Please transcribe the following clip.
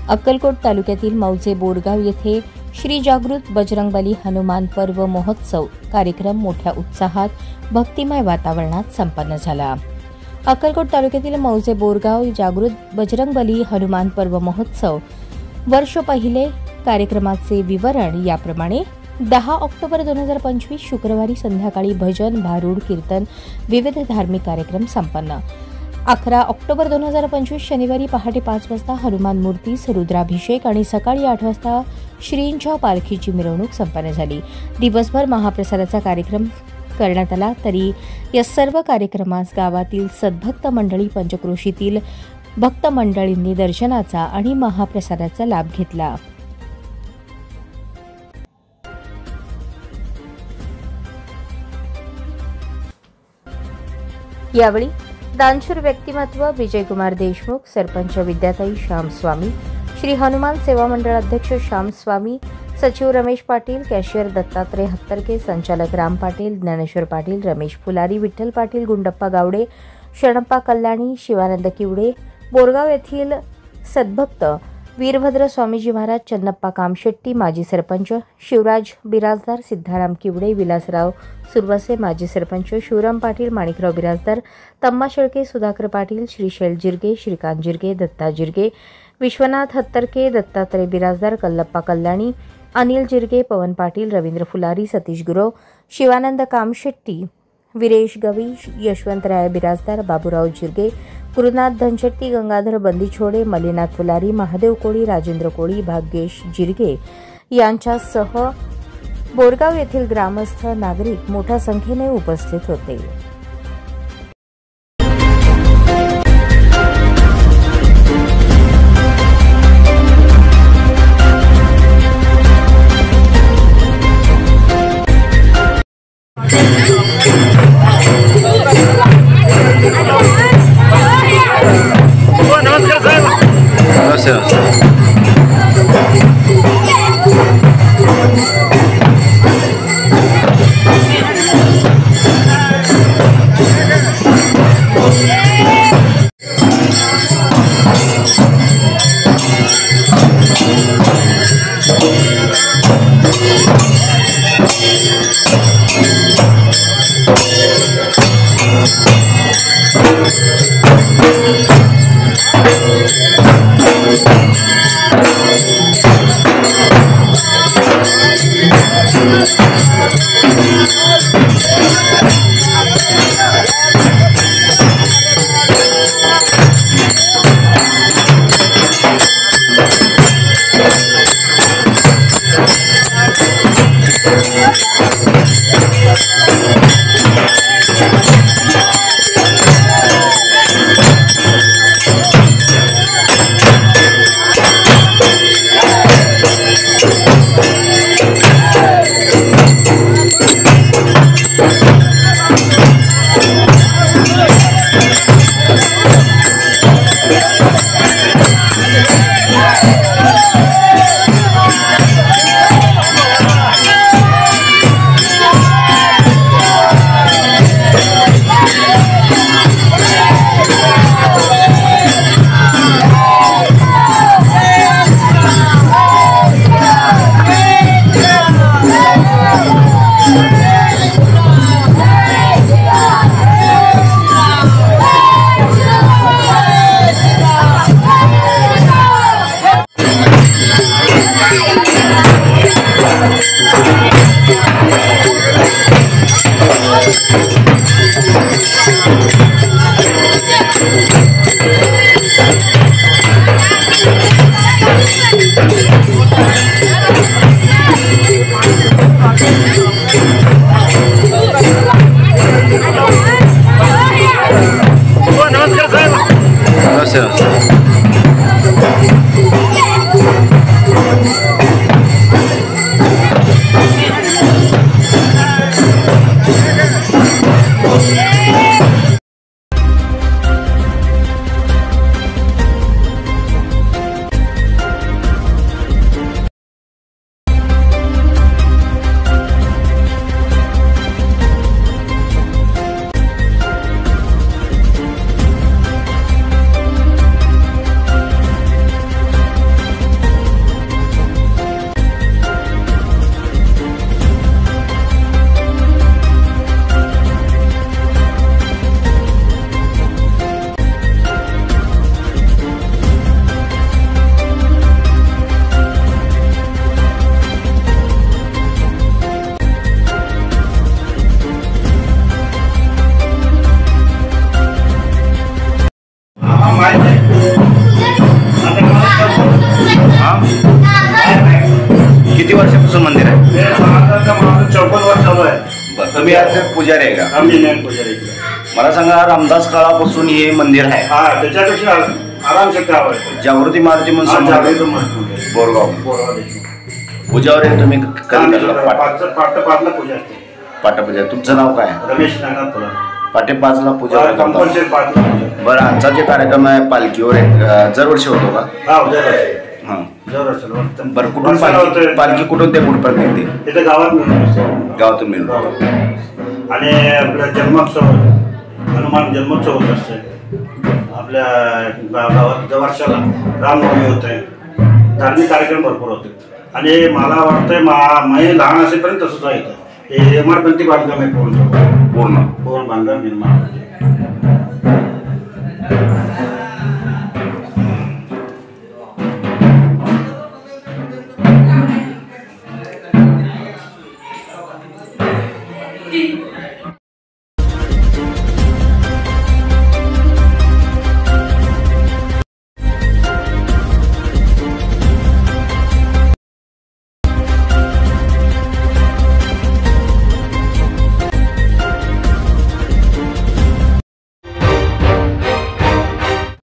अक्कलकोट तालुक्यातील मौजे बोरगाव येथे श्री जागृत बजरंगबली हनुमान पर्व महोत्सव कार्यक्रम मोठ्या उत्साहात भक्तिमय वातावरणात संपन्न झाला। अक्कलकोट तालुक्यातील मौजे बोरगाव जागृत बजरंगबली हनुमान पर्व महोत्सव वर्ष पहिले कार्यक्रमाचे विवरण याप्रमाणे 10 ऑक्टोबर 2025 शुक्रवारी संध्याकाळी भजन, भारूड, कीर्तन, विविध धार्मिक कार्यक्रम संपन्न। 11 ऑक्टोबर 2025 शनिवारी पहाटे 5 वाजता हनुमान मूर्तीस रुद्राभिषेक आणि सकाळी 8 वाजता श्रींच्या पालखीची मिरवणूक संपन्न झाली। दिवसभर महाप्रसादाचा कार्यक्रम करण्यात आला। तरी या सर्व कार्यक्रमास गावातील सद्भक्त मंडळी, पंचक्रोशीतील भक्त मंडळींनी दर्शनाचा आणि महाप्रसादाचा लाभ घेतला। यावेळी दानशूर व्यक्तिमत्व विजयकुमार देशमुख, सरपंच विद्याताई श्यामस्वामी, श्री हनुमान सेवा मंडळ अध्यक्ष श्यामस्वामी, सचिव रमेश पाटील, कॅशियर दत्तात्रय हत्तरके, संचालक राम पाटील, ज्ञानेश्वर पाटील, रमेश फुलारी, विठ्ठल पाटील, गुंडप्पा गावडे, शरणप्पा कल्याणी, शिवानंद किवडे, बोरगाव येथील सद्भक्त वीरभद्र स्वामीजी महाराज, चन्नप्पा कामशेट्टी, माजी सरपंच शिवराज बिराजदार, सिद्धाराम किवडे, विलासराव सुरवसे, माजी सरपंच शिवराम पाटील, माणिकराव बिराजदार, तम्मा शेळके, सुधाकर पाटील, श्रीशैल जिरगे, श्रीकांत जिरगे, दत्ता जिरगे, विश्वनाथ हत्तरके, दत्तात्रय बिराजदार, कल्लप्पा कल्याणी, अनिल जिरगे, पवन पाटील, रवींद्र फुलारी, सतीश गुरव, शिवानंद कामशेट्टी, विरेश गवी, यशवंतराय बिराजदार, बाबूराव जिरगे, गुरुनाथ धनशेट्टी, गंगाधर बंदीछोडे, मल्लीनाथ फुलारी, महादेव कोळी, राजेंद्र कोळी, भाग्येश जिरगे यांच्यासह बोरगाव येथील ग्रामस्थ नागरिक मोठ्या संख्येने उपस्थित होते। तुम्ही आता पुजारी आहे का? आम्ही मेन पुजारी. मला सांगा, रामदास काळापासून हे मंदिर आहे. हा, त्याच्यापेक्षा आरामशीर गाव आहे. जागृती मारुती म्हणून बोरगाव. पूजावर तुम्ही कधी करता? पाठला पूजा असते. पाठपूजा. तुमचं नाव काय? रमेश नागनाथ तुला. पाटे 5ला पूजा कंपल्सरी 5ला पूजा. बरं, आजचा जे कार्यक्रम आहे पालखीवर दरवर्षी होतो का? हा, दरवर्षी. हां, दरवर्षी. बरं. कुठून पालखी कुठून ते कुठपर्यंत येते? इथे गावात मिळून. गावातून मिळून. आणि आपल्या जन्मोत्सव, हनुमान जन्मोत्सव होत असते आपल्या गावात. वर्षाला रामनवमी होत आहे. धार्मिक कार्यक्रम भरपूर होते. आणि मला वाटतंय मी लहान असेपर्यंत तसंच आहे. हे इमारती बांधकाम आहे पूर्ण पूर्ण बांधकाम निर्माण.